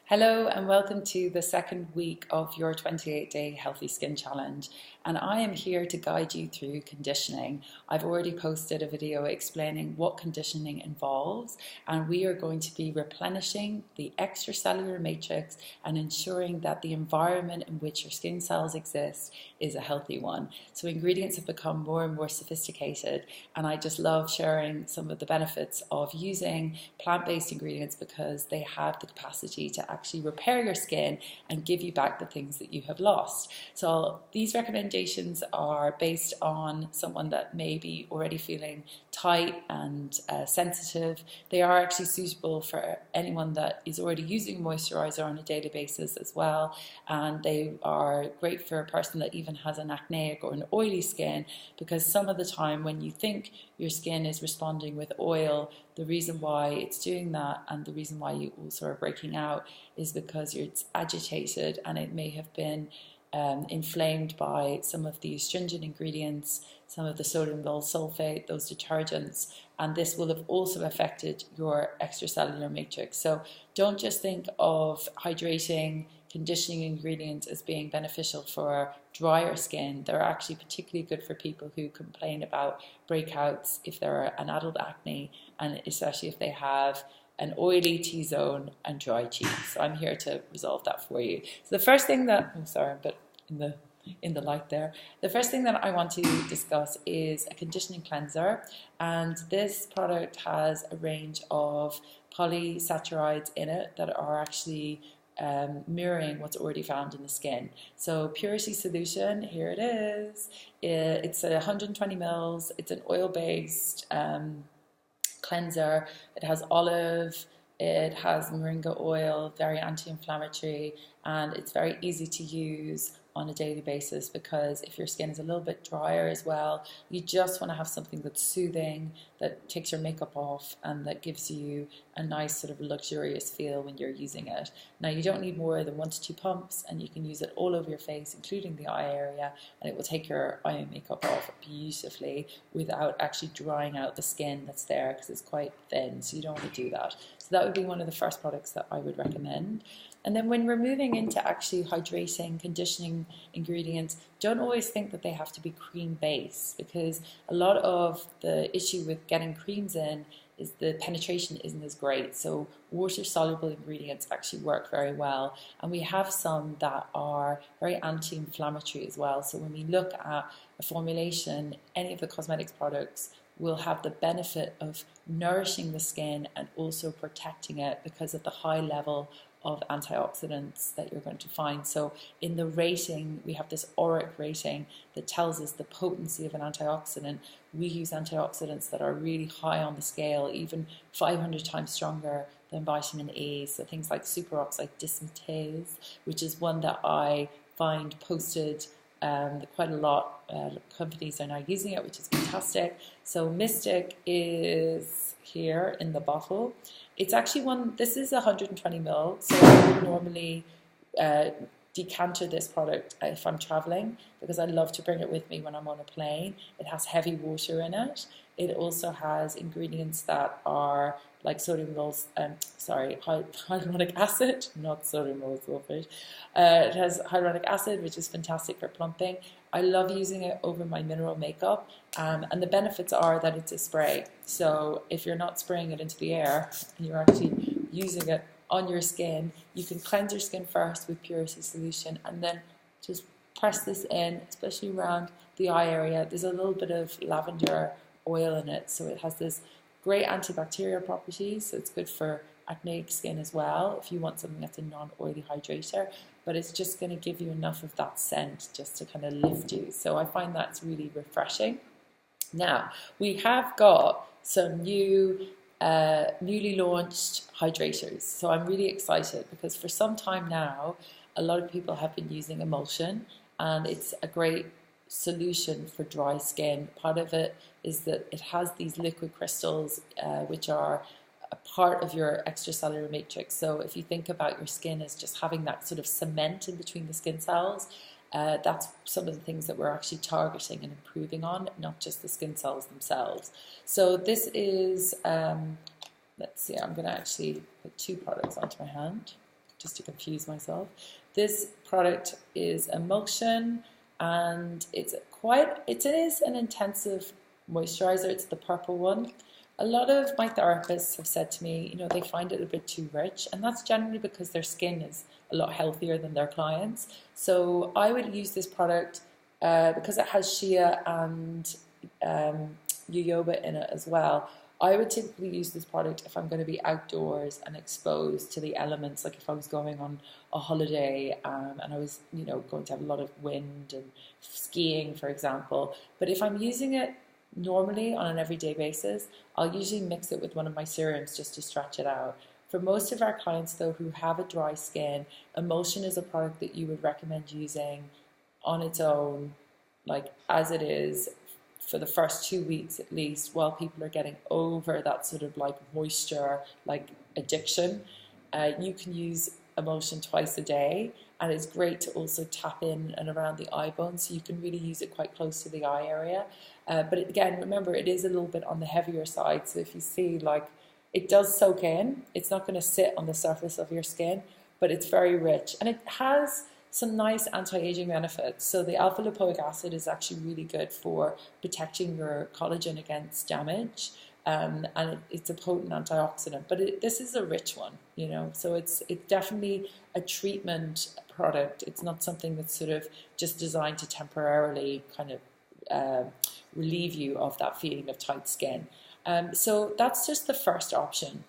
Hello and welcome to the second week of your 28-day Healthy Skin Challenge, and I am here to guide you through conditioning. I've already posted a video explaining what conditioning involves, and we are going to be replenishing the extracellular matrix and ensuring that the environment in which your skin cells exist is a healthy one. So ingredients have become more and more sophisticated, and I just love sharing some of the benefits of using plant-based ingredients because they have the capacity to actually repair your skin and give you back the things that you have lost. So these recommendations are based on someone that may be already feeling tight and sensitive. They are actually suitable for anyone that is already using moisturizer on a daily basis as well, and they are great for a person that even has an acneic or an oily skin, because some of the time when you think your skin is responding with oil, the reason why it's doing that and the reason why you also are breaking out is because it's agitated and it may have been inflamed by some of the astringent ingredients, some of the sodium lauryl sulfate, those detergents, and this will have also affected your extracellular matrix. So don't just think of hydrating, conditioning ingredients as being beneficial for drier skin. They're actually particularly good for people who complain about breakouts if they're an adult acne, and especially if they have an oily T-zone and dry cheeks. So I'm here to resolve that for you. So the first thing that, I'm sorry, but in the light there, the first thing that I want to discuss is a conditioning cleanser, and this product has a range of polysaccharides in it that are actually mirroring what's already found in the skin. So Purity Solution, here it is. It's 120 mils. It's an oil-based cleanser. It has olive, it has moringa oil, very anti-inflammatory, and it's very easy to use on a daily basis, because if your skin is a little bit drier as well, you just want to have something that's soothing, that takes your makeup off, and that gives you a nice sort of luxurious feel when you're using it. Now, you don't need more than 1 to 2 pumps, and you can use it all over your face, including the eye area, and it will take your eye makeup off beautifully without actually drying out the skin that's there, because it's quite thin, so you don't want to do that. So that would be one of the first products that I would recommend. And then when we're moving into actually hydrating, conditioning ingredients, don't always think that they have to be cream-based, because a lot of the issue with getting creams in is the penetration isn't as great. So water-soluble ingredients actually work very well. And we have some that are very anti-inflammatory as well. So when we look at a formulation, any of the cosmetics products will have the benefit of nourishing the skin and also protecting it because of the high level of antioxidants that you're going to find. So in the rating, we have this auric rating that tells us the potency of an antioxidant. We use antioxidants that are really high on the scale, even 500 times stronger than vitamin E. So things like superoxide dismutase, which is one that I find posted quite a lot. Companies are now using it, which is fantastic. So Mystic is here in the bottle. It's actually this is 120 ml, so I would normally decanter this product if I'm traveling, because I love to bring it with me when I'm on a plane. It has heavy water in it. It also has ingredients that are like hyaluronic acid, not sodium lauryl sulfate. It has hyaluronic acid, which is fantastic for plumping. I love using it over my mineral makeup, and the benefits are that it's a spray. So if you're not spraying it into the air and you're actually using it on your skin, you can cleanse your skin first with Purity Solution and then just press this in, especially around the eye area. There's a little bit of lavender oil in it, so it has this great antibacterial properties, so it's good for acneic skin as well if you want something that's a non-oily hydrator, but it's just going to give you enough of that scent just to kind of lift you. So I find that's really refreshing. Now, we have got some newly launched hydrators, so I'm really excited because for some time now a lot of people have been using emulsion, and it's a great solution for dry skin. Part of it is that it has these liquid crystals which are a part of your extracellular matrix. So if you think about your skin as just having that sort of cement in between the skin cells, that's some of the things that we're actually targeting and improving on, not just the skin cells themselves. So this is, let's see, I'm going to actually put 2 products onto my hand. just to confuse myself. This product is emulsion, and it is an intensive moisturizer. It's the purple one. A lot of my therapists have said to me, they find it a bit too rich, and that's generally because their skin is a lot healthier than their clients. So I would use this product because it has shea and jojoba in it as well. I would typically use this product if I'm going to be outdoors and exposed to the elements, like if I was going on a holiday and I was, going to have a lot of wind and skiing, for example. But if I'm using it normally on an everyday basis, I'll usually mix it with one of my serums just to stretch it out. For most of our clients, though, who have a dry skin, emulsion is a product that you would recommend using on its own, like as it is, for the first 2 weeks at least, while people are getting over that sort of like moisture, like addiction. You can use emulsion twice a day, and it's great to also tap in and around the eye bone, so you can really use it quite close to the eye area. But again, remember, it is a little bit on the heavier side, so if you see, like, it does soak in, it's not going to sit on the surface of your skin, but it's very rich, and it has some nice anti-aging benefits. So the alpha lipoic acid is actually really good for protecting your collagen against damage, and it's a potent antioxidant. But this is a rich one, so it's definitely a treatment product. It's not something that's sort of just designed to temporarily kind of relieve you of that feeling of tight skin. So that's just the first option.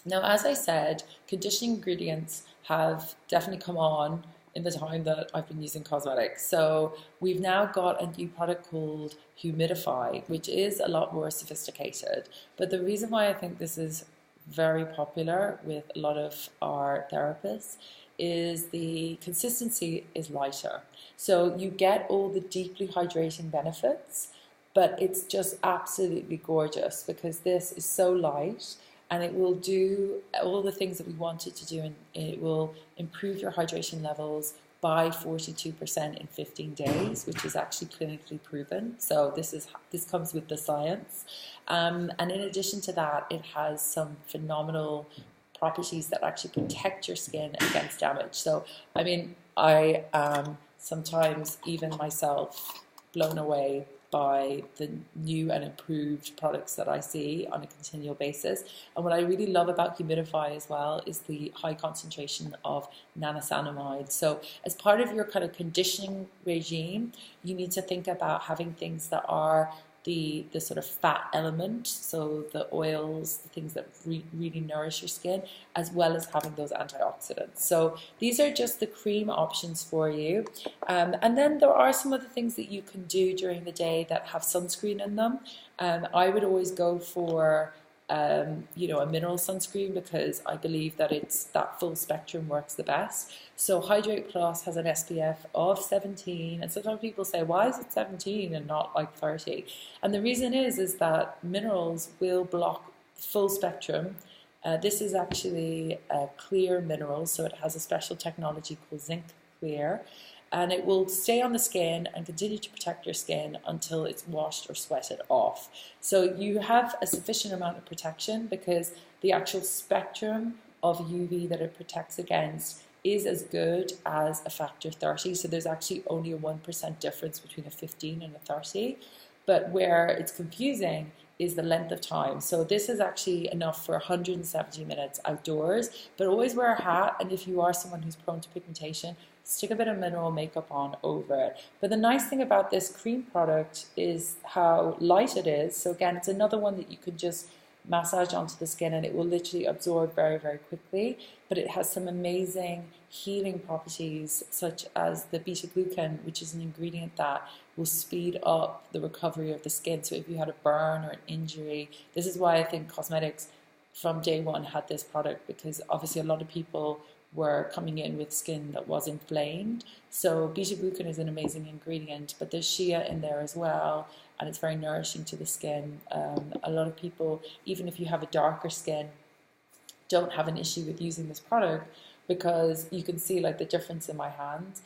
Now, as I said, conditioning ingredients have definitely come on in the time that I've been using cosmetics. So we've now got a new product called Humidify, which is a lot more sophisticated. But the reason why I think this is very popular with a lot of our therapists is the consistency is lighter. So you get all the deeply hydrating benefits, but it's just absolutely gorgeous because this is so light, and it will do all the things that we want it to do, and it will improve your hydration levels by 42% in 15 days, which is actually clinically proven. So this comes with the science. And in addition to that, it has some phenomenal properties that actually protect your skin against damage. So, I mean, I am sometimes even myself blown away by the new and improved products that I see on a continual basis. And what I really love about Humidify as well is the high concentration of niacinamide. So as part of your kind of conditioning regime, you need to think about having things that are the sort of fat element, so the oils, the things that really nourish your skin, as well as having those antioxidants. So these are just the cream options for you. And then there are some other things that you can do during the day that have sunscreen in them. I would always go for a mineral sunscreen, because I believe that that full spectrum works the best. So Hydrate Plus has an SPF of 17, and sometimes people say, why is it 17 and not like 30? And the reason is that minerals will block full spectrum. This is actually a clear mineral, so it has a special technology called zinc clear, and it will stay on the skin and continue to protect your skin until it's washed or sweated off. So you have a sufficient amount of protection, because the actual spectrum of UV that it protects against is as good as a factor 30. So there's actually only a 1% difference between a 15 and a 30. But where it's confusing is the length of time. So this is actually enough for 170 minutes outdoors, but always wear a hat. And if you are someone who's prone to pigmentation, stick a bit of mineral makeup on over it. But the nice thing about this cream product is how light it is. So again, it's another one that you could just massage onto the skin and it will literally absorb very, very quickly. But it has some amazing healing properties, such as the beta-glucan, which is an ingredient that will speed up the recovery of the skin. So if you had a burn or an injury, this is why I think cosmetics from day one had this product, because obviously a lot of people were coming in with skin that was inflamed. So beta-glucan is an amazing ingredient, but there's shea in there as well, and it's very nourishing to the skin. A lot of people, even if you have a darker skin, don't have an issue with using this product, because you can see like the difference in my hands,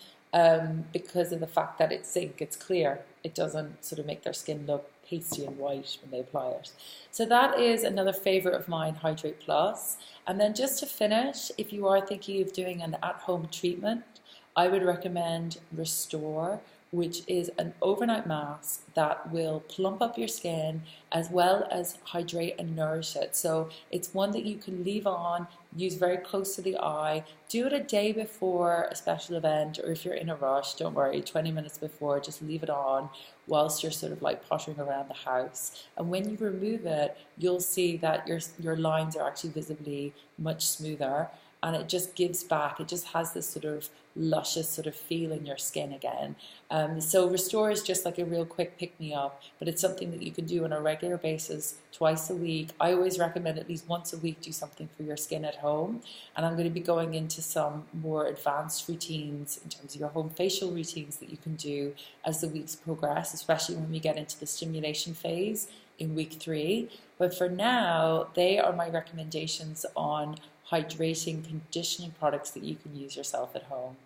because of the fact that it's zinc, it's clear. It doesn't sort of make their skin look pasty and white when they apply it. So that is another favorite of mine, Hydrate Plus. And then just to finish, if you are thinking of doing an at-home treatment, I would recommend Restore, which is an overnight mask that will plump up your skin as well as hydrate and nourish it. So it's one that you can leave on, use very close to the eye, do it a day before a special event, or if you're in a rush, don't worry, 20 minutes before, just leave it on whilst you're sort of like pottering around the house. And when you remove it, you'll see that your lines are actually visibly much smoother, and it just gives back, it just has this sort of luscious sort of feel in your skin again. So Restore is just like a real quick pick-me-up, but it's something that you can do on a regular basis, twice a week. I always recommend at least once a week do something for your skin at home, and I'm going to be going into some more advanced routines in terms of your home facial routines that you can do as the weeks progress, especially when we get into the stimulation phase in week 3. But for now, they are my recommendations on hydrating, conditioning products that you can use yourself at home.